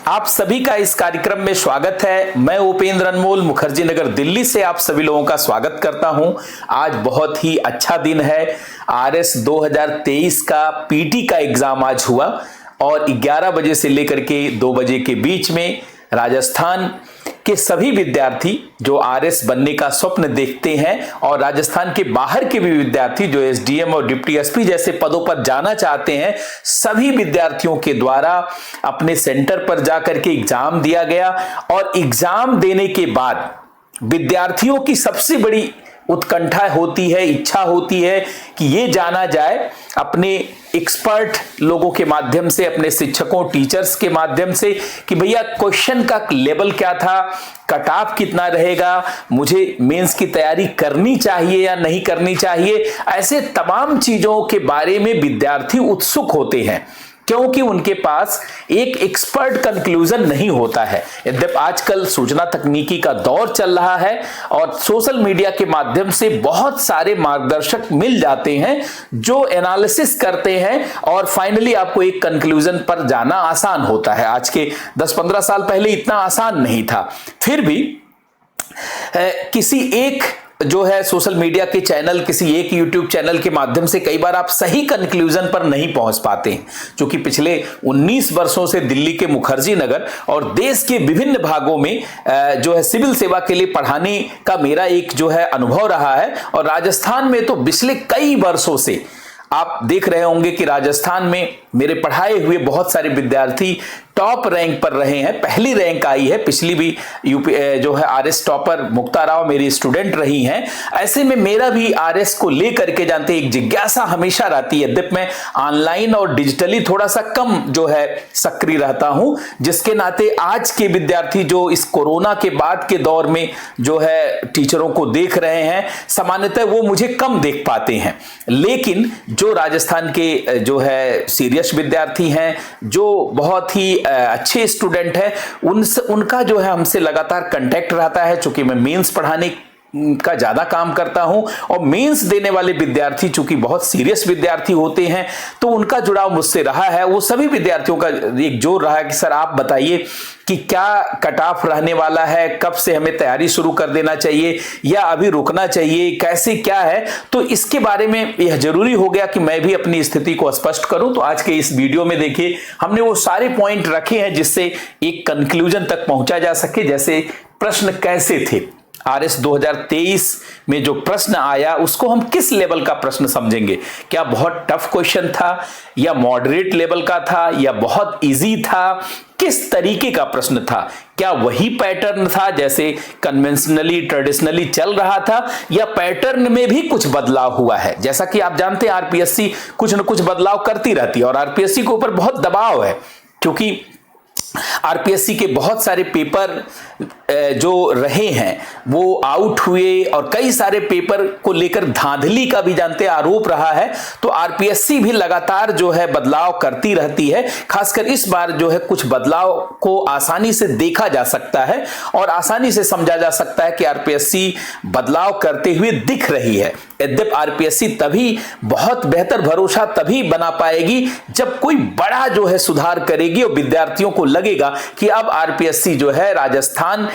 आप सभी का इस कार्यक्रम में स्वागत है। मैं उपेंद्र अनमोल मुखर्जी नगर दिल्ली से आप सभी लोगों का स्वागत करता हूं। आज बहुत ही अच्छा दिन है। आरएस 2023 का पीटी का एग्जाम आज हुआ और 11 बजे से लेकर के 2 बजे के बीच में राजस्थान के सभी विद्यार्थी जो आरएस बनने का स्वप्न देखते हैं और राजस्थान के बाहर के भी विद्यार्थी जो एसडीएम और डिप्टी एसपी जैसे पदों पर जाना चाहते हैं, सभी विद्यार्थियों के द्वारा अपने सेंटर पर जाकर के एग्जाम दिया गया। और एग्जाम देने के बाद विद्यार्थियों की सबसे बड़ी उत्कंठा होती है, इच्छा होती है कि ये जाना जाए अपने एक्सपर्ट लोगों के माध्यम से, अपने शिक्षकों टीचर्स के माध्यम से कि भैया क्वेश्चन का लेवल क्या था, कट ऑफ कितना रहेगा, मुझे मेंस की तैयारी करनी चाहिए या नहीं करनी चाहिए। ऐसे तमाम चीजों के बारे में विद्यार्थी उत्सुक होते हैं क्योंकि उनके पास एक एक्सपर्ट कंक्लूजन नहीं होता है। यद्यपि आजकल सूचना तकनीकी का दौर चल रहा है और सोशल मीडिया के माध्यम से बहुत सारे मार्गदर्शक मिल जाते हैं जो एनालिसिस करते हैं और फाइनली आपको एक कंक्लूजन पर जाना आसान होता है। आज के 10-15 साल पहले इतना आसान नहीं था। फिर भी किसी एक जो है सोशल मीडिया के चैनल, किसी एक यूट्यूब चैनल के माध्यम से कई बार आप सही कंक्लूजन पर नहीं पहुंच पाते हैं। क्योंकि पिछले 19 वर्षों से दिल्ली के मुखर्जी नगर और देश के विभिन्न भागों में जो है सिविल सेवा के लिए पढ़ाने का मेरा एक जो है अनुभव रहा है। और राजस्थान में तो पिछले कई वर्षों से आप देख रहे होंगे कि राजस्थान में मेरे पढ़ाए हुए बहुत सारे विद्यार्थी टॉप रैंक पर रहे हैं। पहली रैंक आई है, पिछली भी यूपी जो है आरएस टॉपर मुक्ता राव मेरी स्टूडेंट रही हैं। ऐसे में मेरा भी आरएस को लेकर के जानते एक जिज्ञासा हमेशा रहती है। यद्यपि मैं ऑनलाइन और डिजिटली थोड़ा सा कम जो है सक्रिय रहता हूं, जिसके नाते आज के विद्यार्थी जो इस कोरोना के बाद के दौर में जो है टीचरों को देख रहे हैं, सामान्यतः वो मुझे कम देख पाते हैं। लेकिन जो राजस्थान के जो है सीरियस विद्यार्थी हैं, जो बहुत ही अच्छे स्टूडेंट हैं, उनका जो है हमसे लगातार कांटेक्ट रहता है। चूंकि मैं मेंस पढ़ाने का ज्यादा काम करता हूं और मेंस देने वाले विद्यार्थी चूंकि बहुत सीरियस विद्यार्थी होते हैं तो उनका जुड़ाव मुझसे रहा है। वो सभी विद्यार्थियों का एक जोर रहा है कि सर आप बताइए कि क्या कट ऑफ रहने वाला है, कब से हमें तैयारी शुरू कर देना चाहिए या अभी रुकना चाहिए, कैसे क्या है। तो इसके बारे में यह जरूरी हो गया कि मैं भी अपनी स्थिति को स्पष्ट करूं। तो आज के इस वीडियो में देखिए हमने वो सारे पॉइंट रखे हैं जिससे एक कंक्लूजन तक पहुंचा जा सके। जैसे प्रश्न कैसे थे, आरएस 2023 में जो प्रश्न आया उसको हम किस लेवल का प्रश्न समझेंगे। क्या बहुत टफ क्वेश्चन था या मॉडरेट लेवल का था या बहुत इजी था, किस तरीके का प्रश्न था। क्या वही पैटर्न था जैसे कन्वेंशनली ट्रेडिशनली चल रहा था या पैटर्न में भी कुछ बदलाव हुआ है। जैसा कि आप जानते हैं आरपीएससी कुछ न कुछ बदलाव करती रहती है और आरपीएससी के ऊपर बहुत दबाव है क्योंकि आरपीएससी के बहुत सारे पेपर जो रहे हैं वो आउट हुए और कई सारे पेपर को लेकर धांधली का भी जानते आरोप रहा है। तो आरपीएससी भी लगातार जो है बदलाव करती रहती है। खासकर इस बार जो है कुछ बदलाव को आसानी से देखा जा सकता है और आसानी से समझा जा सकता है कि आरपीएससी बदलाव करते हुए दिख रही है। यद्यपि आरपीएससी तभी बहुत बेहतर भरोसा तभी बना पाएगी जब कोई बड़ा जो है सुधार करेगी और विद्यार्थियों को लगेगा कि अब आरपीएससी जो है राजस्थान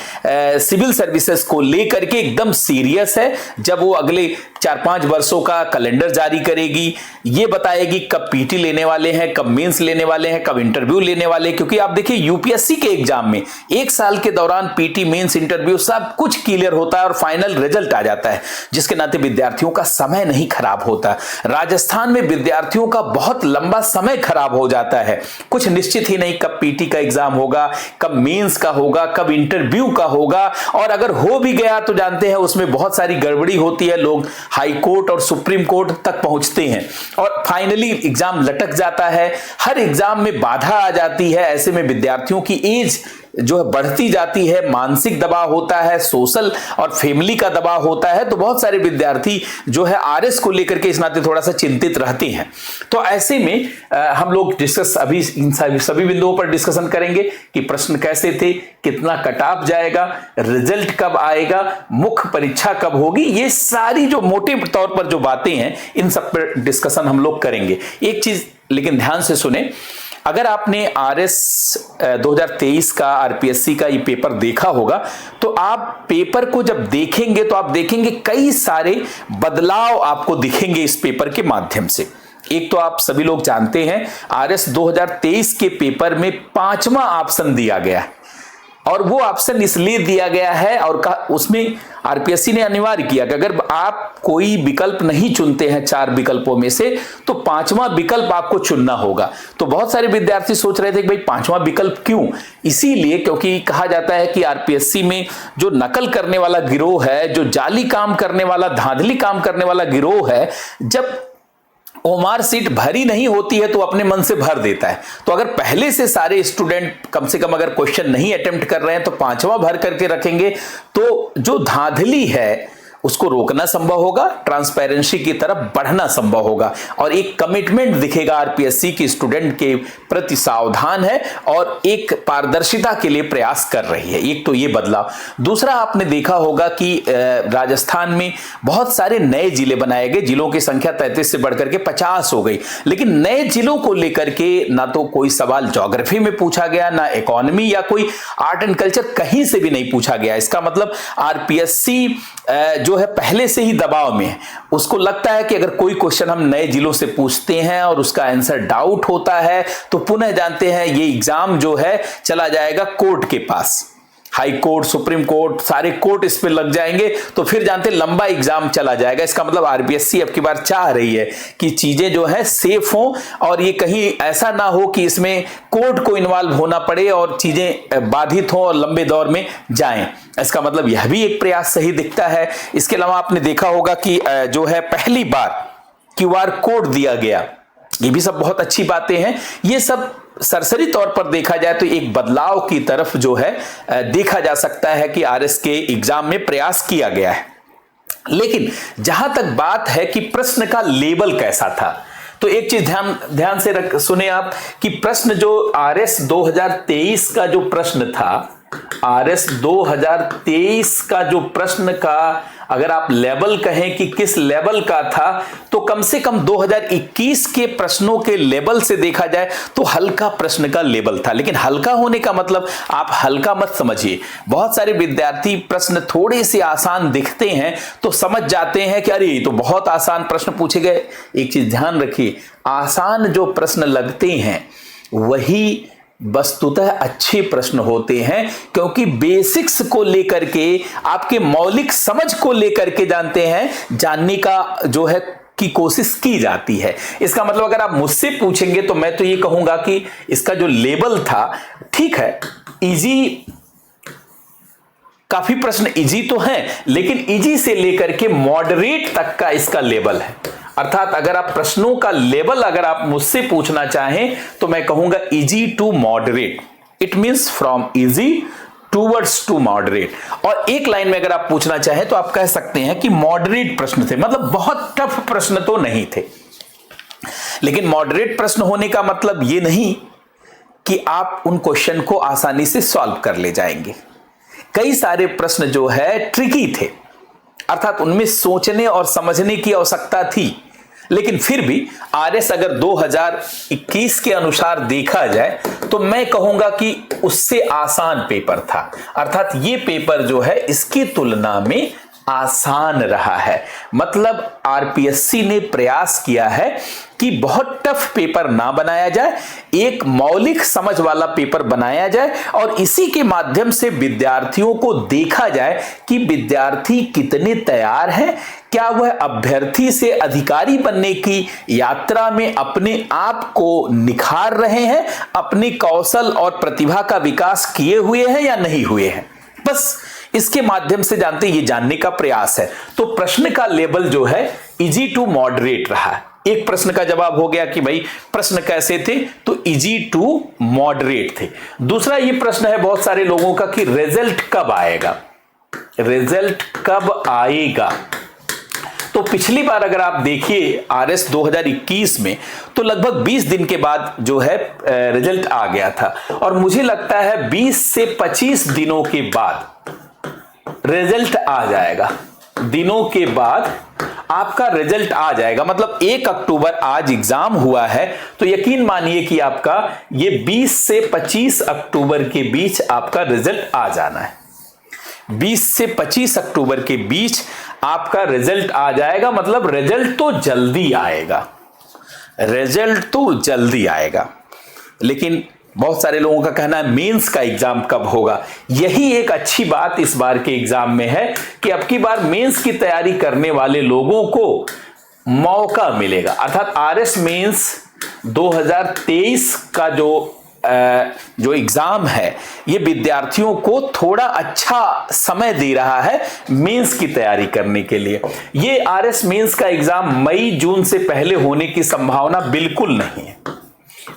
सिविल सर्विसेज को लेकर के एकदम सीरियस है। जब वो अगले 4-5 वर्षों का कैलेंडर जारी करेगी, ये बताएगी कब पीटी लेने वाले हैं, कब मेंस लेने वाले हैं, कब इंटरव्यू लेने वाले हैं। क्योंकि आप देखिए यूपीएससी के एग्जाम में 1 साल के दौरान पीटी मेंस इंटरव्यू सब कुछ क्लियर होता है और फाइनल रिजल्ट आ जाता है, जिसके नाते विद्यार्थियों का समय नहीं खराब होता। राजस्थान में विद्यार्थियों का बहुत लंबा समय खराब हो जाता है। कुछ निश्चित ही नहीं कब पीटी का एग्जाम होगा, कब मेंस का होगा, कब इंटरव्यू का होगा। और अगर हो भी गया तो जानते हैं उसमें बहुत सारी गड़बड़ी होती है। लोग हाई कोर्ट और सुप्रीम कोर्ट तक पहुंचते हैं और फाइनली एग्जाम लटक जाता है। हर एग्जाम में बाधा आ जाती है। ऐसे में विद्यार्थियों की एज जो है बढ़ती जाती है, मानसिक दबाव होता है, सोशल और फैमिली का दबाव होता है। तो बहुत सारे विद्यार्थी जो है आरएस को लेकर के इस नाते थोड़ा सा चिंतित रहते हैं। तो ऐसे में हम लोग डिस्कस अभी इन सभी बिंदुओं पर डिस्कशन करेंगे कि प्रश्न कैसे थे, कितना कट ऑफ जाएगा, रिजल्ट कब आएगा, मुख्य परीक्षा कब होगी। ये सारी जो मोटे तौर पर जो बातें हैं इन सब पर डिस्कशन हम लोग करेंगे। एक चीज लेकिन ध्यान से सुने, अगर आपने आरएस 2023 का आरपीएससी का ये पेपर देखा होगा तो आप पेपर को जब देखेंगे तो आप देखेंगे कई सारे बदलाव आपको दिखेंगे इस पेपर के माध्यम से। एक तो आप सभी लोग जानते हैं आरएस 2023 के पेपर में 5वां ऑप्शन दिया गया है, और वो ऑप्शन इसलिए दिया गया है और उसमें आरपीएससी ने अनिवार्य किया कि अगर आप कोई विकल्प नहीं चुनते हैं 4 विकल्पों में से तो 5वां विकल्प आपको चुनना होगा। तो बहुत सारे विद्यार्थी सोच रहे थे कि भाई 5वां विकल्प क्यों? इसीलिए क्योंकि कहा जाता है कि आरपीएससी में जो नकल करने वाला गिरोह है, जो जाली काम करने वाला, धांधली काम करने वाला गिरोह है, जब ओमार सीट भरी नहीं होती है तो अपने मन से भर देता है। तो अगर पहले से सारे स्टूडेंट कम से कम अगर क्वेश्चन नहीं अटेम्प्ट कर रहे हैं तो 5वां भर करके रखेंगे तो जो धांधली है उसको रोकना संभव होगा, ट्रांसपेरेंसी की तरफ बढ़ना संभव होगा, और एक कमिटमेंट दिखेगा आरपीएससी की स्टूडेंट के प्रति सावधान है और एक पारदर्शिता के लिए प्रयास कर रही है। एक तो ये बदलाव। दूसरा, आपने देखा होगा कि राजस्थान में बहुत सारे नए जिले बनाए गए, जिलों की संख्या 33 से बढ़कर के 50 हो गई, लेकिन नए जिलों को लेकर के ना तो कोई सवाल ज्योग्राफी में पूछा गया, ना इकोनॉमी या कोई आर्ट एंड कल्चर, कहीं से भी नहीं पूछा गया। इसका मतलब आरपीएससी जो है पहले से ही दबाव में है। उसको लगता है कि अगर कोई क्वेश्चन हम नए जिलों से पूछते हैं और उसका आंसर डाउट होता है तो पुनः जानते हैं ये एग्जाम जो है चला जाएगा कोर्ट के पास, हाई कोर्ट, सुप्रीम कोर्ट, सारे कोर्ट इस पे लग जाएंगे, तो फिर जानते लंबा एग्जाम चला जाएगा। इसका मतलब आरपीएससी अब की बार चाह रही है कि चीजें जो है सेफ हों और ये कहीं ऐसा ना हो कि इसमें कोर्ट को इन्वॉल्व होना पड़े और चीजें बाधित हों और लंबे दौर में जाएं। इसका मतलब यह भी एक प्रयास सही दिखता है। इसके अलावा आपने देखा होगा कि जो है पहली बार क्यूआर कोड दिया गया, ये भी सब बहुत अच्छी बातें हैं। ये सब सरसरी तौर पर देखा जाए तो एक बदलाव की तरफ जो है देखा जा सकता है कि आरएस के एग्जाम में प्रयास किया गया है। लेकिन जहां तक बात है कि प्रश्न का लेबल कैसा था, तो एक चीज ध्यान से सुने आप कि प्रश्न जो आरएस 2023 का जो प्रश्न था, आरएस 2023 का जो प्रश्न का अगर आप लेवल कहें कि किस लेवल का था, तो कम से कम 2021 के प्रश्नों के लेवल से देखा जाए तो हल्का प्रश्न का लेवल था। लेकिन हल्का होने का मतलब आप हल्का मत समझिए। बहुत सारे विद्यार्थी प्रश्न थोड़े से आसान दिखते हैं तो समझ जाते हैं कि अरे ये तो बहुत आसान प्रश्न पूछे गए। एक चीज ध्यान रखिए, आसान जो प्रश्न लगते हैं वही वस्तुतः अच्छे प्रश्न होते हैं, क्योंकि बेसिक्स को लेकर के, आपके मौलिक समझ को लेकर के जानते हैं जानने का जो है की कोशिश की जाती है। इसका मतलब अगर आप मुझसे पूछेंगे तो मैं तो ये कहूंगा कि इसका जो लेवल था, ठीक है इजी, काफी प्रश्न इजी तो हैं, लेकिन इजी से लेकर के मॉडरेट तक का इसका लेवल है। अर्थात अगर आप प्रश्नों का लेवल अगर आप मुझसे पूछना चाहें तो मैं कहूंगा easy to moderate. It means from easy towards to moderate. और एक लाइन में अगर आप पूछना चाहें तो आप कह सकते हैं कि मॉडरेट प्रश्न थे, मतलब बहुत टफ प्रश्न तो नहीं थे। लेकिन मॉडरेट प्रश्न होने का मतलब यह नहीं कि आप उन क्वेश्चन को आसानी से सॉल्व कर ले जाएंगे। कई सारे प्रश्न जो है ट्रिकी थे, अर्थात उनमें सोचने और समझने की आवश्यकता थी। लेकिन फिर भी आरएस अगर 2021 के अनुसार देखा जाए तो मैं कहूंगा कि उससे आसान पेपर था। अर्थात ये पेपर जो है इसकी तुलना में आसान रहा है। मतलब आरपीएससी ने प्रयास किया है कि बहुत टफ पेपर ना बनाया जाए, एक मौलिक समझ वाला पेपर बनाया जाए और इसी के माध्यम से विद्यार्थियों को देखा जाए कि विद्यार्थी कितने तैयार हैं, क्या वह अभ्यर्थी से अधिकारी बनने की यात्रा में अपने आप को निखार रहे हैं, अपने कौशल और प्रतिभा का विकास किए हुए हैं या नहीं हुए हैं। बस इसके माध्यम से जानते ये जानने का प्रयास है। तो प्रश्न का लेवल जो है इजी टू मॉडरेट रहा है। एक प्रश्न का जवाब हो गया कि भाई प्रश्न कैसे थे, तो इजी टू मॉडरेट थे। दूसरा ये प्रश्न है बहुत सारे लोगों का कि रिजल्ट कब आएगा, रिजल्ट कब आएगा। तो पिछली बार अगर आप देखिए आरएस 2021 में तो लगभग 20 दिन के बाद जो है रिजल्ट आ गया था, और मुझे लगता है 20 से 25 दिनों के बाद रिजल्ट आ जाएगा, दिनों के बाद। आपका रिजल्ट आ जाएगा। मतलब 1 अक्टूबर आज एग्जाम हुआ है तो यकीन मानिए कि आपका ये 20 से 25 अक्टूबर के बीच आपका रिजल्ट आ जाना है। 20 से 25 अक्टूबर के बीच आपका रिजल्ट आ जाएगा। मतलब रिजल्ट तो जल्दी आएगा, रिजल्ट तो जल्दी आएगा। लेकिन बहुत सारे लोगों का कहना है मेंस का एग्जाम कब होगा। यही एक अच्छी बात इस बार के एग्जाम में है कि अब की बार मेंस की तैयारी करने वाले लोगों को मौका मिलेगा। अर्थात आरएस मेंस 2023 का जो एग्जाम है ये विद्यार्थियों को थोड़ा अच्छा समय दे रहा है मेंस की तैयारी करने के लिए। ये आरएस मेंस का एग्जाम मई जून से पहले होने की संभावना बिल्कुल नहीं है।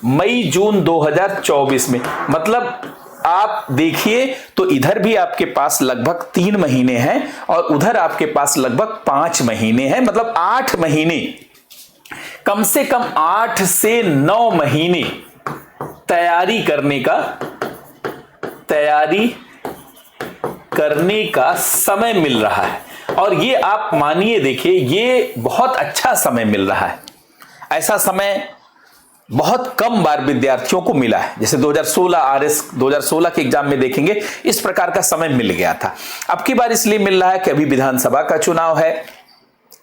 मई जून 2024 में, मतलब आप देखिए तो इधर भी आपके पास लगभग 3 महीने हैं और उधर आपके पास लगभग 5 महीने हैं। मतलब 8 महीने, कम से कम 8 से 9 महीने तैयारी करने का समय मिल रहा है। और ये आप मानिए, देखिए ये बहुत अच्छा समय मिल रहा है। ऐसा समय बहुत कम बार विद्यार्थियों को मिला है। जैसे 2016 आरएस 2016 के एग्जाम में देखेंगे इस प्रकार का समय मिल गया था। अब की बार इसलिए मिल रहा है कि अभी विधानसभा का चुनाव है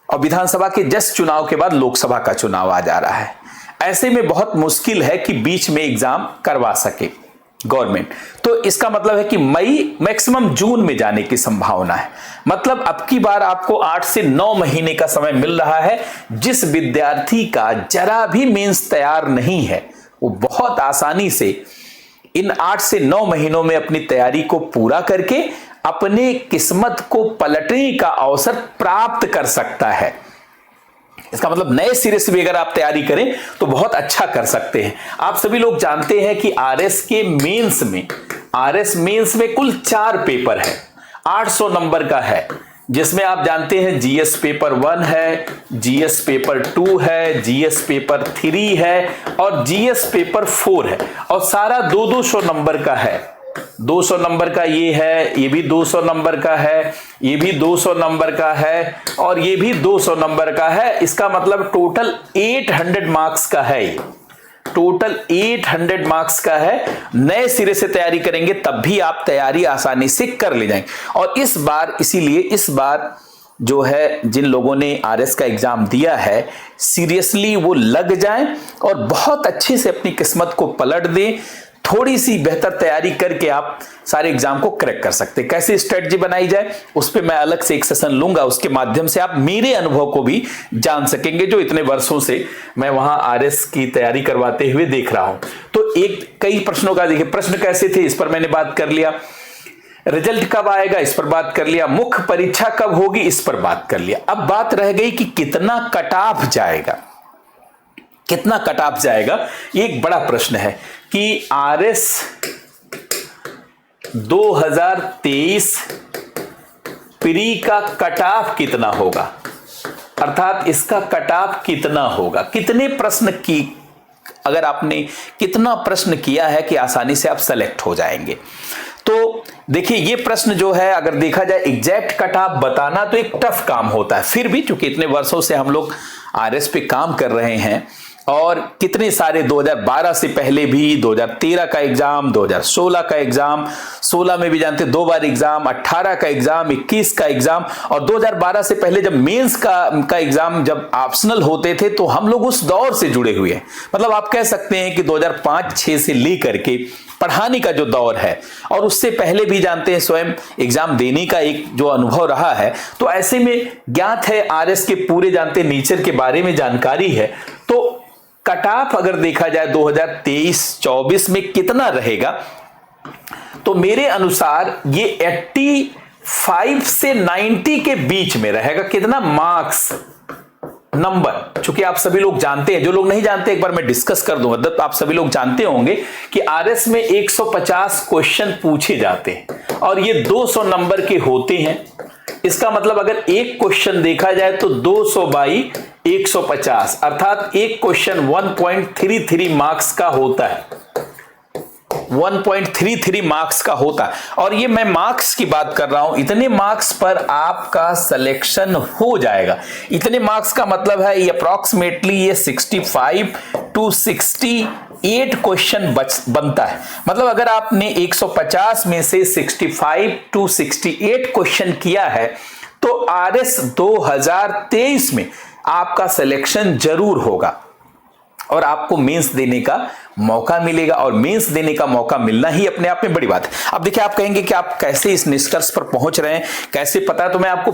और विधानसभा के जस्ट चुनाव के बाद लोकसभा का चुनाव आ जा रहा है। ऐसे में बहुत मुश्किल है कि बीच में एग्जाम करवा सके गवर्नमेंट। तो इसका मतलब है कि मई मैक्सिमम जून में जाने की संभावना है। मतलब अब की बार आपको 8 से 9 महीने का समय मिल रहा है। जिस विद्यार्थी का जरा भी मेंस तैयार नहीं है वो बहुत आसानी से इन 8 से 9 महीनों में अपनी तैयारी को पूरा करके अपने किस्मत को पलटने का अवसर प्राप्त कर सकता है। इसका मतलब नए सिरे से भी अगर आप तैयारी करें तो बहुत अच्छा कर सकते हैं। आप सभी लोग जानते हैं कि आरएस मेंस में कुल 4 पेपर है, 800 नंबर का है, जिसमें आप जानते हैं जीएस पेपर 1 है, जीएस पेपर 2 है, जीएस पेपर 3 है और जीएस पेपर 4 है। और सारा 200 नंबर का है। 200 नंबर का ये है, ये भी 200 नंबर का है, ये भी 200 नंबर का है और ये भी 200 नंबर का है। इसका मतलब टोटल 800 मार्क्स का है। ये टोटल 800 मार्क्स का है। नए सिरे से तैयारी करेंगे तब भी आप तैयारी आसानी से कर ले जाएंगे। और इस बार इसीलिए इस बार जो है जिन लोगों ने आरएस का एग्जाम दिया है सीरियसली वो लग जाएं और बहुत अच्छे से अपनी किस्मत को पलट दें। थोड़ी सी बेहतर तैयारी करके आप सारे एग्जाम को क्रैक कर सकते हैं। कैसे स्ट्रेटजी बनाई जाए उस पर मैं अलग से एक सेशन लूंगा, उसके माध्यम से आप मेरे अनुभव को भी जान सकेंगे जो इतने वर्षों से मैं वहां आरएस की तैयारी करवाते हुए देख रहा हूं। तो कई प्रश्नों का देखिए, प्रश्न कैसे थे इस पर मैंने बात कर लिया, रिजल्ट कब आएगा इस पर बात कर लिया, मुख्य परीक्षा कब होगी इस पर बात कर लिया। अब बात रह गई कि कितना कट ऑफ जाएगा, कितना कट ऑफ जाएगा। ये एक बड़ा प्रश्न है कि आरएस 2023 प्री का कट ऑफ कितना होगा, अर्थात इसका कट ऑफ कितना होगा, कितने प्रश्न की, अगर आपने कितना प्रश्न किया है कि आसानी से आप सेलेक्ट हो जाएंगे। तो देखिए ये प्रश्न जो है अगर देखा जाए एग्जैक्ट कट ऑफ बताना तो एक टफ काम होता है। फिर भी चूंकि इतने वर्षों से हम लोग आरएस पे काम कर रहे हैं और कितने सारे 2012 से पहले भी 2013 का एग्जाम, 2016 का एग्जाम, 16 में भी जानते 2 बार एग्जाम, 18 का एग्जाम, 21 का एग्जाम और 2012 से पहले जब मेंस का एग्जाम जब ऑप्शनल होते थे तो हम लोग उस दौर से जुड़े हुए हैं। मतलब आप कह सकते हैं कि 2005-6 से लेकर के पढ़ाने का जो दौर है और उससे पहले भी जानते हैं स्वयं एग्जाम देने का एक जो अनुभव रहा है। तो ऐसे में ज्ञात है आरएस के पूरे जानते नेचर के बारे में जानकारी है। तो कट ऑफ अगर देखा जाए 2023-24 में कितना रहेगा तो मेरे अनुसार ये 85 से 90 के बीच में रहेगा। कितना मार्क्स नंबर, चूंकि आप सभी लोग जानते हैं, जो लोग नहीं जानते एक बार मैं डिस्कस कर दूंगा। तो आप सभी लोग जानते होंगे कि आरएस में 150 क्वेश्चन पूछे जाते हैं और ये 200 नंबर के होते हैं। इसका मतलब अगर एक क्वेश्चन देखा जाए तो 200 बाई 150 अर्थात एक क्वेश्चन 1.33 मार्क्स का होता है। 1.33 मार्क्स का होता है। और ये मैं मार्क्स की बात कर रहा हूं, इतने मार्क्स पर आपका सिलेक्शन हो जाएगा। इतने मार्क्स का मतलब है ये अप्रॉक्सीमेटली ये 65 to 68 क्वेश्चन बनता है। मतलब अगर आपने 150 में से 65 to 68 क्वेश्चन किया है तो आरएस 2023 में आपका सिलेक्शन जरूर होगा और आपको मेंस देने का मौका मिलेगा। और मेंस देने का मौका मिलना ही अपने आप में बड़ी बात है। अब देखिए, आप कहेंगे कि आप कैसे इस निष्कर्ष पर पहुंच रहे हैं, कैसे पता है? तो मैं आपको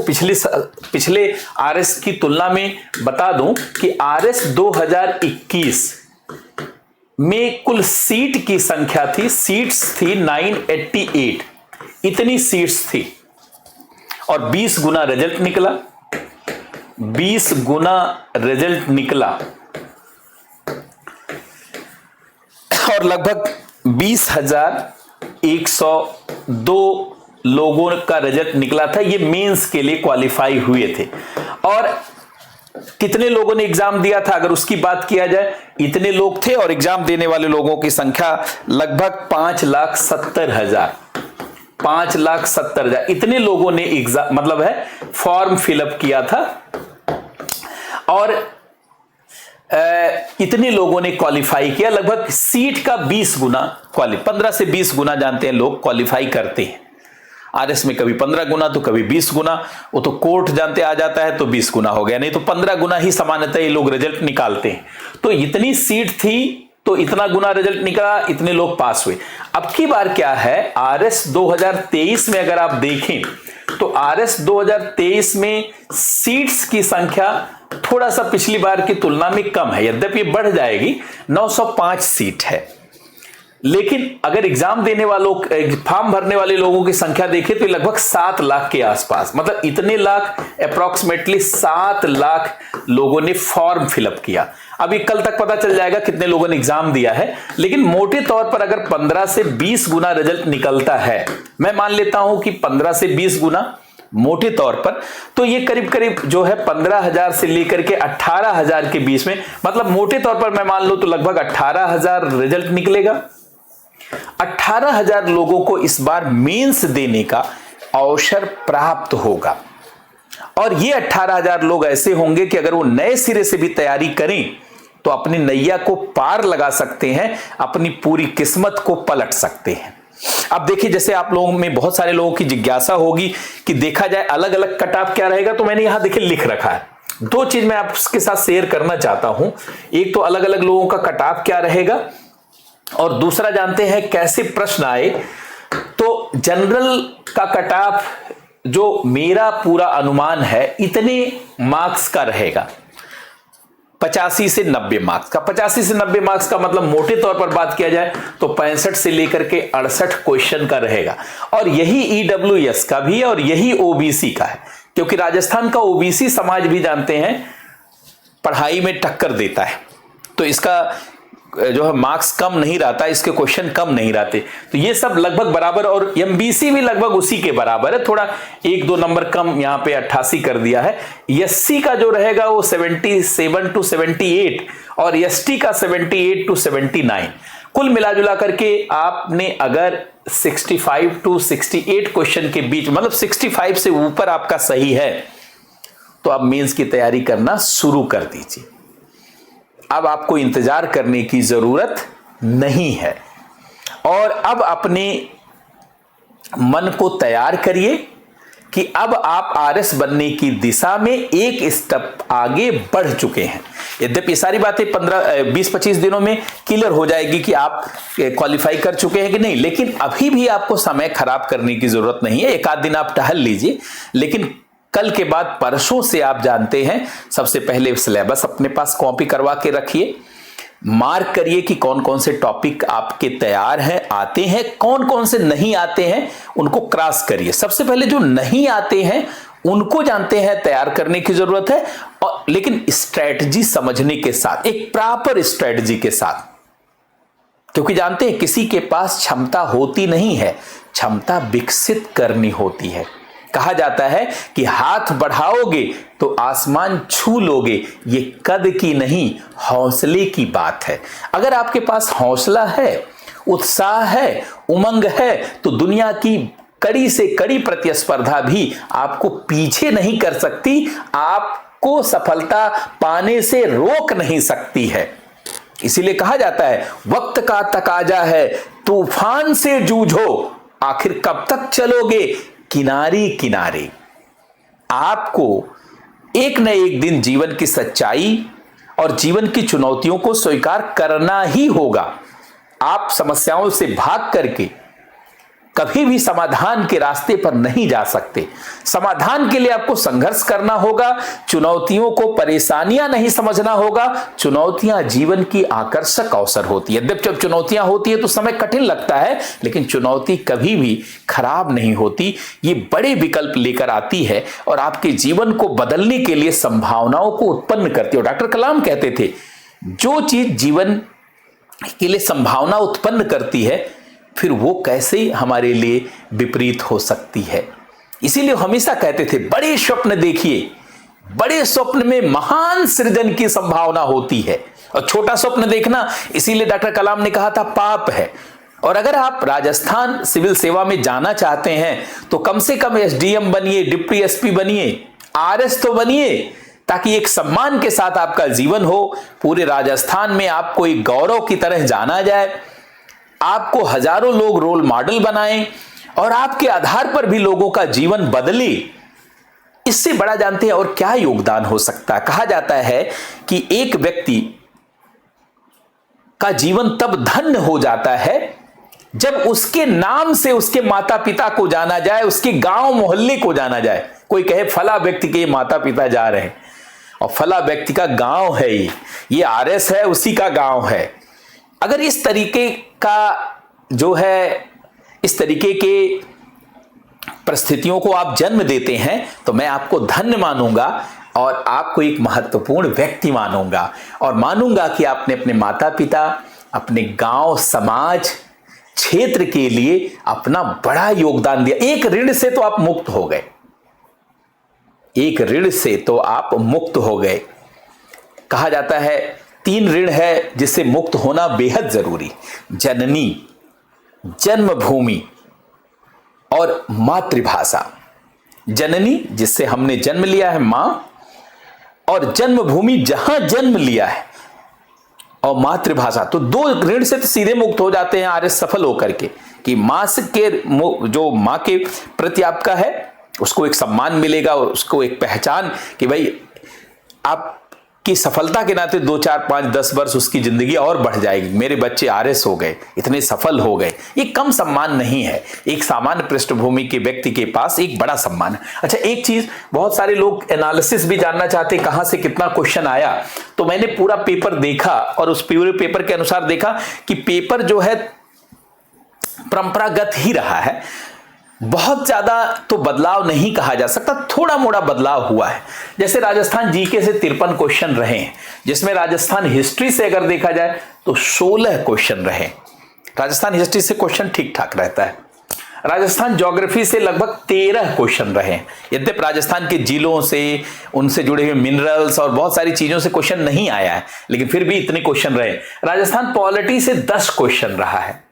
पिछले आरएस की तुलना में बता दूं कि आरएस 2021 में कुल सीट की संख्या थी, सीट्स थी 988, इतनी सीट्स थी और 20 गुना रिजल्ट निकला, 20 गुना रिजल्ट निकला और लगभग 20,102 लोगों का रिजल्ट निकला था। ये मेंस के लिए क्वालिफाई हुए थे। और कितने लोगों ने एग्जाम दिया था अगर उसकी बात किया जाए, इतने लोग थे और एग्जाम देने वाले लोगों की संख्या लगभग 5,70,000, 5,70,000 इतने लोगों ने एग्जाम मतलब है फॉर्म फिलअप किया था और इतने लोगों ने क्वालिफाई किया। लगभग सीट का 20 गुना 15 से 20 गुना जानते हैं लोग क्वालिफाई करते हैं। आरएस में कभी 15 गुना तो कभी 20 गुना, वो तो कोर्ट जानते आ जाता है तो 20 गुना हो गया, नहीं तो 15 गुना ही सामान्यतः ये लोग रिजल्ट निकालते हैं। तो इतनी सीट थी तो इतना गुना रिजल्ट निकला, इतने लोग पास हुए। अब की बार क्या है, आरएस 2023 में अगर आप देखें तो आरएस 2023 में सीट्स की संख्या थोड़ा सा पिछली बार की तुलना में कम है, यद्यपि बढ़ जाएगी, 905 सीट है। लेकिन अगर एग्जाम देने वालों, फॉर्म भरने वाले लोगों की संख्या देखें तो लगभग 7 लाख के आसपास, मतलब इतने लाख, अप्रॉक्सीमेटली 7 लाख लोगों ने फॉर्म फिलअप किया। अभी कल तक पता चल जाएगा कितने लोगों ने एग्जाम दिया है, लेकिन मोटे तौर पर अगर 15 से 20 गुना रिजल्ट निकलता है, मैं मान लेता हूं कि 15 से 20 गुना मोटे तौर पर, तो ये करीब करीब जो है 15,000 से लेकर के 18,000 के बीच में, मतलब मोटे तौर पर मैं मान लूं तो लगभग 18,000 रिजल्ट निकलेगा। 18,000 लोगों को इस बार मेंस देने का अवसर प्राप्त होगा और ये 18,000 लोग ऐसे होंगे कि अगर वो नए सिरे से भी तैयारी करें तो अपनी नैया को पार लगा सकते हैं, अपनी पूरी किस्मत को पलट सकते हैं। अब देखिए, जैसे आप लोगों में बहुत सारे लोगों की जिज्ञासा होगी कि देखा जाए अलग अलग कट ऑफ क्या रहेगा, तो मैंने यहां देखिए लिख रखा है। 2 चीज मैं आपके साथ शेयर करना चाहता हूं। एक तो अलग अलग लोगों का कट ऑफ क्या रहेगा और दूसरा जानते हैं कैसे प्रश्न आए। तो जनरल का कट ऑफ जो मेरा पूरा अनुमान है इतने मार्क्स का रहेगा, 85 से 90 मार्क्स का। 85 से 90 मार्क्स का मतलब मोटे तौर पर बात किया जाए तो 65 से लेकर के 68 क्वेश्चन का रहेगा। और यही ईडब्ल्यूएस का भी है और यही ओबीसी का है, क्योंकि राजस्थान का ओबीसी समाज भी जानते हैं पढ़ाई में टक्कर देता है, तो इसका जो है मार्क्स कम नहीं रहता, इसके क्वेश्चन कम नहीं रहते। तो ये सब लगभग बराबर, और एमबीसी भी लगभग उसी के बराबर है, थोड़ा 1-2 नंबर कम, यहाँ पे 88 कर दिया है। एससी का जो रहेगा वो 77 to 78 और एसटी का 78 to 79। कुल मिलाजुला करके आपने अगर 65 to 68 क्वेश्चन के बीच, मतलब 65 से ऊपर आपका सही है, तो आप मेंस की तैयारी करना शुरू कर दीजिए। अब आपको इंतजार करने की जरूरत नहीं है और अब अपने मन को तैयार करिए कि अब आप आरएस बनने की दिशा में एक स्टेप आगे बढ़ चुके हैं। यद्यपि सारी बातें 20-25 दिनों में क्लियर हो जाएगी कि आप क्वालिफाई कर चुके हैं कि नहीं, लेकिन अभी भी आपको समय खराब करने की जरूरत नहीं है। एक आध दिन आप टहल लीजिए, लेकिन कल के बाद परसों से आप जानते हैं, सबसे पहले सिलेबस अपने पास कॉपी करवा के रखिए, मार्क करिए कि कौन कौन से टॉपिक आपके तैयार हैं, आते हैं, कौन कौन से नहीं आते हैं, उनको क्रॉस करिए। सबसे पहले जो नहीं आते हैं उनको जानते हैं तैयार करने की जरूरत है, और लेकिन स्ट्रेटजी समझने के साथ, एक प्रॉपर स्ट्रेटजी के साथ, क्योंकि जानते हैं किसी के पास क्षमता होती नहीं है, क्षमता विकसित करनी होती है। कहा जाता है कि हाथ बढ़ाओगे तो आसमान छू लोगे, ये कद की नहीं हौसले की बात है। अगर आपके पास हौसला है, उत्साह है, उमंग है, तो दुनिया की कड़ी से कड़ी प्रतिस्पर्धा भी आपको पीछे नहीं कर सकती, आपको सफलता पाने से रोक नहीं सकती है। इसीलिए कहा जाता है वक्त का तकाजा है, तूफान से जूझो, आखिर कब तक चलोगे किनारे किनारे। आपको एक न एक दिन जीवन की सच्चाई और जीवन की चुनौतियों को स्वीकार करना ही होगा। आप समस्याओं से भाग करके कभी भी समाधान के रास्ते पर नहीं जा सकते। समाधान के लिए आपको संघर्ष करना होगा, चुनौतियों को परेशानियां नहीं समझना होगा। चुनौतियां जीवन की आकर्षक अवसर होती है। जब चुनौतियां होती है तो समय कठिन लगता है, लेकिन चुनौती कभी भी खराब नहीं होती। ये बड़े विकल्प लेकर आती है और आपके जीवन को बदलने के लिए संभावनाओं को उत्पन्न करती है। डॉक्टर कलाम कहते थे जो चीज जीवन के लिए संभावना उत्पन्न करती है, फिर वो कैसे हमारे लिए विपरीत हो सकती है। इसीलिए हमेशा कहते थे बड़े स्वप्न देखिए, बड़े स्वप्न में महान सृजन की संभावना होती है, और छोटा स्वप्न देखना, इसीलिए डॉक्टर कलाम ने कहा था पाप है। और अगर आप राजस्थान सिविल सेवा में जाना चाहते हैं तो कम से कम एसडीएम बनिए, डिप्टी एसपी बनिए, आरएस तो बनिए, ताकि एक सम्मान के साथ आपका जीवन हो। पूरे राजस्थान में आपको एक गौरव की तरह जाना जाए, आपको हजारों लोग रोल मॉडल बनाएं और आपके आधार पर भी लोगों का जीवन बदले। इससे बड़ा जानते हैं और क्या योगदान हो सकता है। कहा जाता है कि एक व्यक्ति का जीवन तब धन्य हो जाता है जब उसके नाम से उसके माता पिता को जाना जाए, उसके गांव मोहल्ले को जाना जाए। कोई कहे फला व्यक्ति के माता पिता जा रहे हैं और फला व्यक्ति का गांव है, ये आरएस है, उसी का गांव है। अगर इस तरीके का जो है, इस तरीके के परिस्थितियों को आप जन्म देते हैं तो मैं आपको धन्य मानूंगा और आपको एक महत्वपूर्ण व्यक्ति मानूंगा, और मानूंगा कि आपने अपने माता पिता, अपने गांव, समाज, क्षेत्र के लिए अपना बड़ा योगदान दिया। एक ऋण से तो आप मुक्त हो गए, एक ऋण से तो आप मुक्त हो गए। कहा जाता है 3 ऋण है जिससे मुक्त होना बेहद जरूरी। जननी, जन्मभूमि और मातृभाषा। जननी जिससे हमने जन्म लिया है, मां, और जन्मभूमि जहां जन्म लिया है, और मातृभाषा। तो 2 ऋण से तो सीधे मुक्त हो जाते हैं आर्य सफल होकर के, कि मां के जो मां के प्रति आपका है उसको एक सम्मान मिलेगा और उसको एक पहचान कि भाई आपकी सफलता के नाते 2, 4, 5, 10 वर्ष उसकी जिंदगी और बढ़ जाएगी। मेरे बच्चे आरएस हो गए, इतने सफल हो गए। ये कम सम्मान नहीं है, एक सामान्य पृष्ठभूमि के व्यक्ति के पास एक बड़ा सम्मान है। अच्छा, एक चीज, बहुत सारे लोग एनालिसिस भी जानना चाहते हैं कहां से कितना क्वेश्चन आया। तो मैंने पूरा पेपर देखा और उस पूरे पेपर के अनुसार देखा कि पेपर जो है परंपरागत ही रहा है। बहुत ज्यादा तो बदलाव नहीं कहा जा सकता, थोड़ा मोड़ा बदलाव हुआ है। जैसे राजस्थान जीके से 53 क्वेश्चन रहे हैं, जिसमें राजस्थान हिस्ट्री से अगर देखा जाए तो 16 क्वेश्चन रहे। राजस्थान हिस्ट्री से क्वेश्चन ठीक ठाक रहता है। राजस्थान ज्योग्राफी से लगभग 13 क्वेश्चन रहे। यद्यपि राजस्थान के जिलों से, उनसे जुड़े हुए मिनरल्स और बहुत सारी चीजों से क्वेश्चन नहीं आया है, लेकिन फिर भी इतने क्वेश्चन रहे। राजस्थान पॉलिटी से 10 क्वेश्चन रहा है,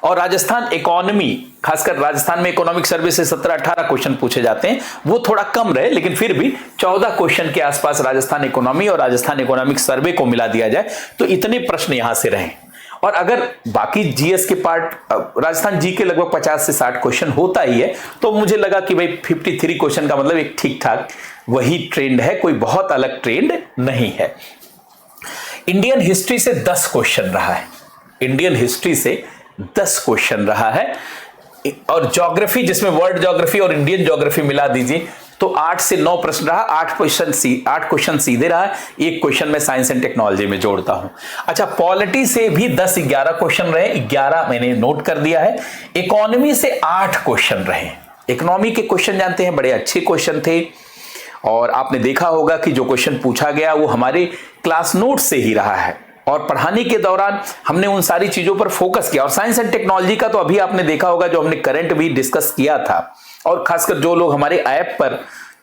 और राजस्थान इकोनॉमी, खासकर राजस्थान में इकोनॉमिक सर्वे से 17-18 क्वेश्चन पूछे जाते हैं, वो थोड़ा कम रहे, लेकिन फिर भी 14 क्वेश्चन के आसपास राजस्थान इकोनॉमी और राजस्थान इकोनॉमिक सर्वे को मिला दिया जाए तो इतने प्रश्न यहां से रहे। और अगर बाकी जीएस के पार्ट, राजस्थान जी के लगभग 50 से 60 क्वेश्चन होता ही है, तो मुझे लगा कि भाई 53 क्वेश्चन का मतलब एक ठीक ठाक वही ट्रेंड है, कोई बहुत अलग ट्रेंड नहीं है। इंडियन हिस्ट्री से 10 क्वेश्चन रहा है, इंडियन हिस्ट्री से 10 क्वेश्चन रहा है। और ज्योग्राफी, जिसमें वर्ल्ड ज्योग्राफी और इंडियन ज्योग्राफी मिला दीजिए तो 8 से 9 प्रश्न रहा। 8 क्वेश्चन सीधे रहा, एक क्वेश्चन मैं साइंस एंड टेक्नोलॉजी में जोड़ता हूं। अच्छा, पॉलिटी से भी 10-11 क्वेश्चन रहे, 11 मैंने नोट कर दिया है। इकोनॉमी से 8 क्वेश्चन रहे। इकोनॉमी के क्वेश्चन जानते हैं, बड़े अच्छे क्वेश्चन थे, और आपने देखा होगा कि जो क्वेश्चन पूछा गया वो हमारे क्लास नोट से ही रहा है, और पढ़ाने के दौरान हमने उन सारी चीजों पर फोकस किया। और साइंस एंड टेक्नोलॉजी का तो अभी आपने देखा होगा, जो हमने करंट भी डिस्कस किया था, और खासकर जो लोग हमारे ऐप पर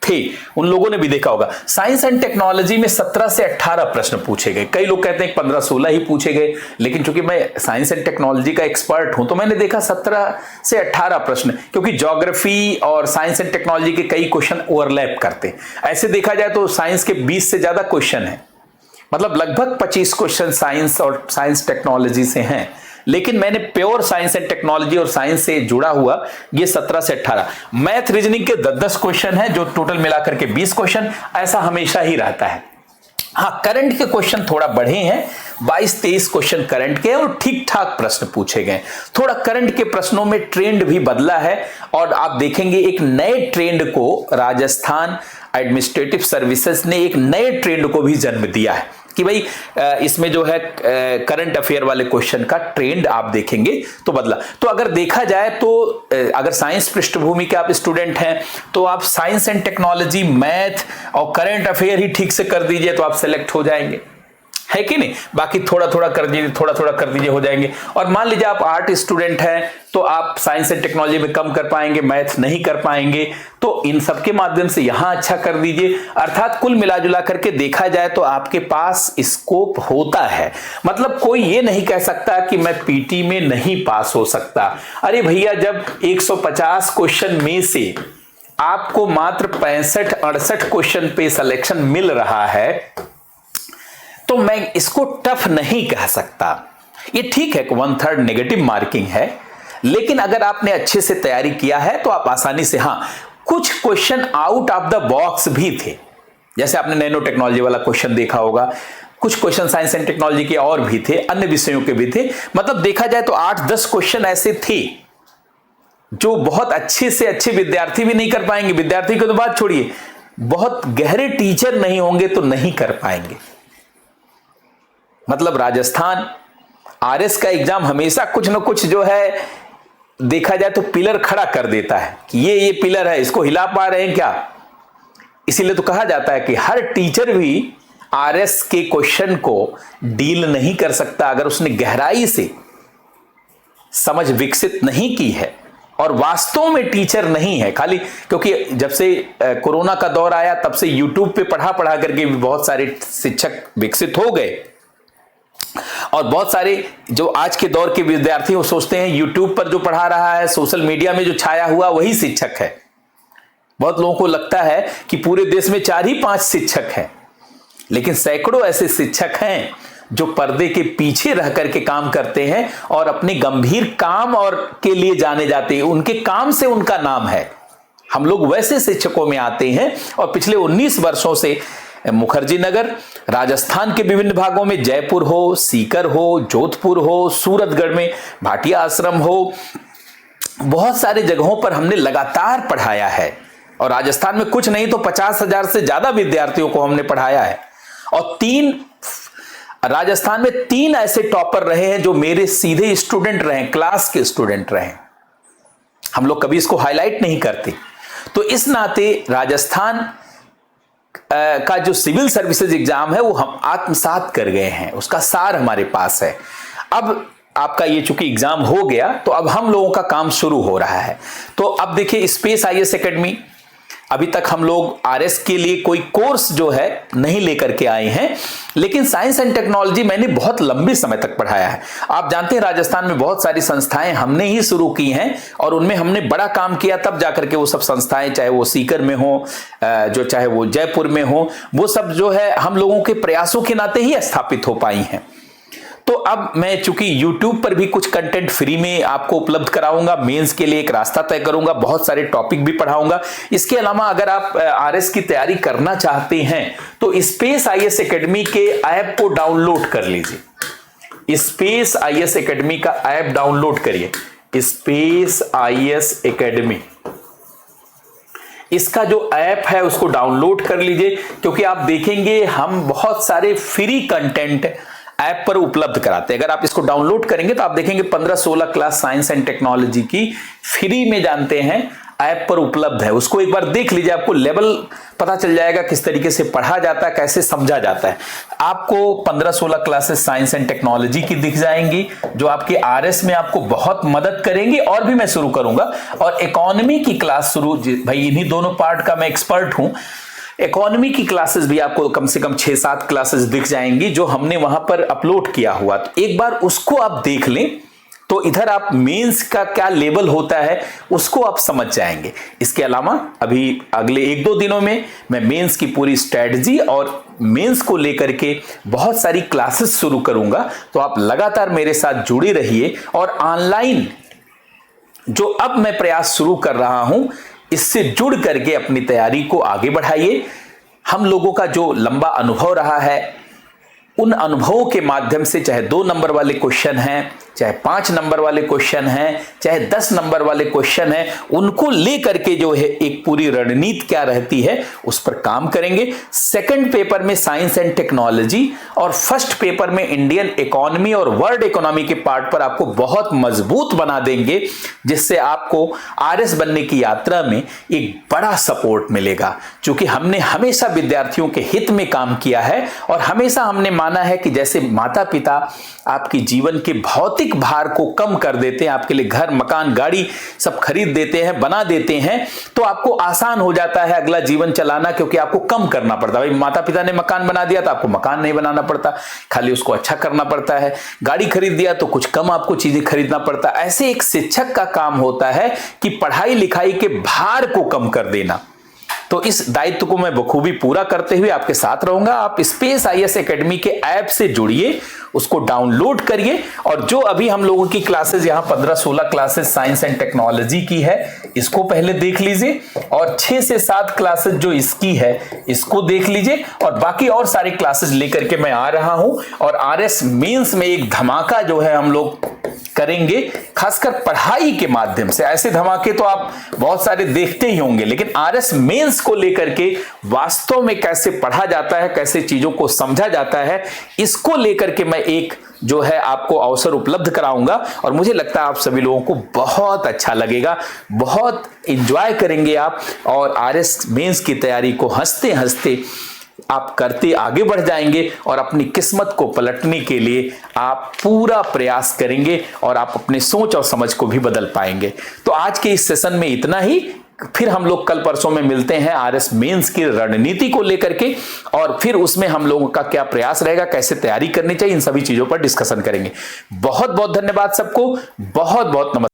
थे उन लोगों ने भी देखा होगा। साइंस एंड टेक्नोलॉजी में 17 से 18 प्रश्न पूछे गए। कई लोग कहते हैं 15-16 ही पूछे गए, लेकिन चूंकि मैं साइंस एंड टेक्नोलॉजी का एक्सपर्ट हूं तो मैंने देखा 17 से 18 प्रश्न, क्योंकि ज्योग्राफी और साइंस एंड टेक्नोलॉजी के कई क्वेश्चन ओवरलैप करते हैं। ऐसे देखा जाए तो साइंस के 20 से ज्यादा क्वेश्चन है, मतलब लगभग 25 क्वेश्चन साइंस और साइंस टेक्नोलॉजी से हैं, लेकिन मैंने प्योर साइंस एंड टेक्नोलॉजी और साइंस से जुड़ा हुआ ये 17 से 18। मैथ रीजनिंग के 10-10 क्वेश्चन है, जो टोटल मिलाकर के 20 क्वेश्चन, ऐसा हमेशा ही रहता है। हाँ, करंट के क्वेश्चन थोड़ा बढ़े हैं, 22-23 क्वेश्चन करंट के और ठीक ठाक प्रश्न पूछे गए। थोड़ा करंट के प्रश्नों में ट्रेंड भी बदला है, और आप देखेंगे एक नए ट्रेंड को राजस्थान एडमिनिस्ट्रेटिव सर्विसेज ने एक नए ट्रेंड को भी जन्म दिया है कि भाई इसमें जो है करंट अफेयर वाले क्वेश्चन का ट्रेंड आप देखेंगे तो बदला। तो अगर देखा जाए तो अगर साइंस पृष्ठभूमि के आप स्टूडेंट हैं तो आप साइंस एंड टेक्नोलॉजी, मैथ और करंट अफेयर ही ठीक से कर दीजिए तो आप सेलेक्ट हो जाएंगे, है कि नहीं। बाकी थोड़ा थोड़ा कर दीजिए, थोड़ा थोड़ा कर दीजिए, हो जाएंगे। और मान लीजिए आप आर्ट स्टूडेंट हैं तो आप साइंस एंड टेक्नोलॉजी में कम कर पाएंगे, मैथ नहीं कर पाएंगे, तो इन सब के माध्यम से यहां अच्छा कर दीजिए। अर्थात कुल मिला जुला करके देखा जाए तो आपके पास स्कोप होता है। मतलब कोई ये नहीं कह सकता कि मैं पीटी में नहीं पास हो सकता। अरे भैया, जब 150 क्वेश्चन में से आपको मात्र 65-68 क्वेश्चन पे सिलेक्शन मिल रहा है तो मैं इसको टफ नहीं कह सकता। ये ठीक है, 1/3 नेगेटिव मार्किंग है, लेकिन अगर आपने अच्छे से तैयारी किया है तो आप आसानी से, हाँ, कुछ question out of the box भी थे, जैसे आपने नैनो टेक्नोलॉजी वाला क्वेश्चन देखा होगा, कुछ क्वेश्चन साइंस एंड टेक्नोलॉजी के और भी थे, अन्य विषयों के भी थे। मतलब देखा जाए तो 8-10 क्वेश्चन ऐसे थे जो बहुत अच्छे से अच्छे विद्यार्थी भी नहीं कर पाएंगे। विद्यार्थी को तो बात छोड़िए, बहुत गहरे टीचर नहीं होंगे तो नहीं कर पाएंगे। मतलब राजस्थान आरएस का एग्जाम हमेशा कुछ ना कुछ जो है देखा जाए तो पिलर खड़ा कर देता है कि ये पिलर है, इसको हिला पा रहे हैं क्या। इसीलिए तो कहा जाता है कि हर टीचर भी आरएस के क्वेश्चन को डील नहीं कर सकता अगर उसने गहराई से समझ विकसित नहीं की है और वास्तव में टीचर नहीं है खाली। क्योंकि जब से कोरोना का दौर आया तब से यूट्यूब पे पढ़ा करके भी बहुत सारे शिक्षक विकसित हो गए, और बहुत सारे जो आज के दौर के विद्यार्थी वो सोचते हैं यूट्यूब पर जो पढ़ा रहा है, सोशल मीडिया में जो छाया हुआ वही शिक्षक है। बहुत लोगों को लगता है कि पूरे देश में 4 ही 5 शिक्षक हैं, लेकिन सैकड़ों ऐसे शिक्षक हैं जो पर्दे के पीछे रह करके काम करते हैं और अपने गंभीर काम और के लिए जाने जाते हैं। उनके काम से उनका नाम है। हम लोग वैसे शिक्षकों में आते हैं, और पिछले 19 वर्षों से मुखर्जी नगर, राजस्थान के विभिन्न भागों में, जयपुर हो, सीकर हो, जोधपुर हो, सूरतगढ़ में भाटिया आश्रम हो, बहुत सारे जगहों पर हमने लगातार पढ़ाया है। और राजस्थान में कुछ नहीं तो 50,000 से ज्यादा विद्यार्थियों को हमने पढ़ाया है। और राजस्थान में 3 ऐसे टॉपर रहे हैं जो मेरे सीधे स्टूडेंट रहे, क्लास के स्टूडेंट रहे। हम लोग कभी इसको हाईलाइट नहीं करते। तो इस नाते राजस्थान का जो सिविल सर्विसेज एग्जाम है वो हम आत्मसात कर गए हैं, उसका सार हमारे पास है। अब आपका ये चूंकि एग्जाम हो गया तो अब हम लोगों का काम शुरू हो रहा है। तो अब देखिए, स्पेस आईएएस एकेडमी, अभी तक हम लोग आरएस के लिए कोई कोर्स जो है नहीं लेकर के आए हैं, लेकिन साइंस एंड टेक्नोलॉजी मैंने बहुत लंबे समय तक पढ़ाया है। आप जानते हैं राजस्थान में बहुत सारी संस्थाएं हमने ही शुरू की हैं और उनमें हमने बड़ा काम किया, तब जाकर के वो सब संस्थाएं, चाहे वो सीकर में हो, जो चाहे वो जयपुर में हो, वो सब जो है हम लोगों के प्रयासों के नाते ही स्थापित हो पाई हैं। तो अब मैं चूंकि YouTube पर भी कुछ कंटेंट फ्री में आपको उपलब्ध कराऊंगा, मेंस के लिए एक रास्ता तय करूंगा, बहुत सारे टॉपिक भी पढ़ाऊंगा। इसके अलावा अगर आप आरएस की तैयारी करना चाहते हैं तो स्पेस आईएएस एकेडमी के ऐप को डाउनलोड कर लीजिए। स्पेस आईएएस एकेडमी का ऐप डाउनलोड करिए, स्पेस आईएएस एकेडमी, इसका जो ऐप है उसको डाउनलोड कर लीजिए, क्योंकि आप देखेंगे हम बहुत सारे फ्री कंटेंट ऐप पर उपलब्ध कराते हैं। अगर आप इसको डाउनलोड करेंगे तो आप देखेंगे 15-16 क्लास साइंस एंड टेक्नोलॉजी की फ्री में जानते हैं ऐप पर उपलब्ध है, उसको एक बार देख लीजिए, आपको लेवल पता चल जाएगा किस तरीके से पढ़ा जाता है, कैसे समझा जाता है। आपको 15-16 क्लासेस साइंस एंड टेक्नोलॉजी की दिख जाएंगी जो आपके आरएस में आपको बहुत मदद करेंगी, और भी मैं शुरू करूंगा। और इकोनॉमी की क्लास शुरू, भाई इन्हीं दोनों पार्ट का मैं एक्सपर्ट हूं। इकोनॉमी की क्लासेस भी आपको कम से कम 6-7 क्लासेस दिख जाएंगी जो हमने वहां पर अपलोड किया हुआ, तो एक बार उसको आप देख लें तो इधर आप मेंस का क्या लेवल होता है उसको आप समझ जाएंगे। इसके अलावा अभी अगले 1-2 दिनों में मैं मेंस की पूरी स्ट्रेटजी और मेंस को लेकर के बहुत सारी क्लासेस शुरू करूंगा, तो आप लगातार मेरे साथ जुड़े रहिए। और ऑनलाइन जो अब मैं प्रयास शुरू कर रहा हूं, इससे जुड़ करके अपनी तैयारी को आगे बढ़ाइए। हम लोगों का जो लंबा अनुभव रहा है, उन अनुभवों के माध्यम से, चाहे 2 नंबर वाले क्वेश्चन हैं, चाहे 5 नंबर वाले क्वेश्चन हैं, चाहे 10 नंबर वाले क्वेश्चन हैं, उनको लेकर के जो है एक पूरी रणनीति क्या रहती है उस पर काम करेंगे। सेकंड पेपर में साइंस एंड टेक्नोलॉजी और फर्स्ट पेपर में इंडियन इकोनॉमी और वर्ल्ड इकोनॉमी के पार्ट पर आपको बहुत मजबूत बना देंगे, जिससे आपको आरएस बनने की यात्रा में एक बड़ा सपोर्ट मिलेगा। क्योंकि हमने हमेशा विद्यार्थियों के हित में काम किया है और हमेशा हमने माना है कि जैसे माता पिता आपकी जीवन के भौतिक भार को कम कर देते हैं, आपके लिए घर मकान गाड़ी सब खरीद देते हैं, बना देते हैं, तो आपको आसान हो जाता है अगला जीवन चलाना, क्योंकि आपको कम करना पड़ता है। भाई माता पिता ने मकान बना दिया तो आपको मकान नहीं बनाना पड़ता, खाली उसको अच्छा करना पड़ता है। गाड़ी खरीद दिया तो कुछ कम आपको चीजें खरीदना पड़ता है। ऐसे एक शिक्षक का काम होता है कि पढ़ाई लिखाई के भार को कम कर देना। तो इस दायित्व को मैं बखूबी पूरा करते हुए आपके साथ रहूंगा। आप स्पेस आईएएस एकेडमी के ऐप से जुड़िए, उसको डाउनलोड करिए, और जो अभी हम लोगों की क्लासेस यहाँ 15-16 क्लासेस साइंस एंड टेक्नोलॉजी की है, इसको पहले देख लीजिए, और 6 से 7 क्लासेस जो इसकी है इसको देख लीजिए, और बाकी और सारी क्लासेस लेकर के मैं आ रहा हूं। और आरएस मेंस में एक धमाका जो है हम लोग करेंगे, खासकर पढ़ाई के माध्यम से। ऐसे धमाके तो आप बहुत सारे देखते ही होंगे, लेकिन आरएस मेंस को लेकर के वास्तव में कैसे पढ़ा जाता है, कैसे चीजों को समझा जाता है, इसको लेकर के मैं एक जो है आपको अवसर उपलब्ध कराऊंगा। और मुझे लगता है आप सभी लोगों को बहुत अच्छा लगेगा, बहुत एंजॉय करेंगे आप, और आरएस मेंस की तैयारी को हंसते हंसते आप करते आगे बढ़ जाएंगे, और अपनी किस्मत को पलटने के लिए आप पूरा प्रयास करेंगे, और आप अपने सोच और समझ को भी बदल पाएंगे। तो आज के इस सेशन में इतना ही। फिर हम लोग कल परसों में मिलते हैं आरएस मेंस की रणनीति को लेकर के, और फिर उसमें हम लोगों का क्या प्रयास रहेगा, कैसे तैयारी करनी चाहिए, इन सभी चीजों पर डिस्कशन करेंगे। बहुत बहुत धन्यवाद सबको, बहुत बहुत नमस्कार।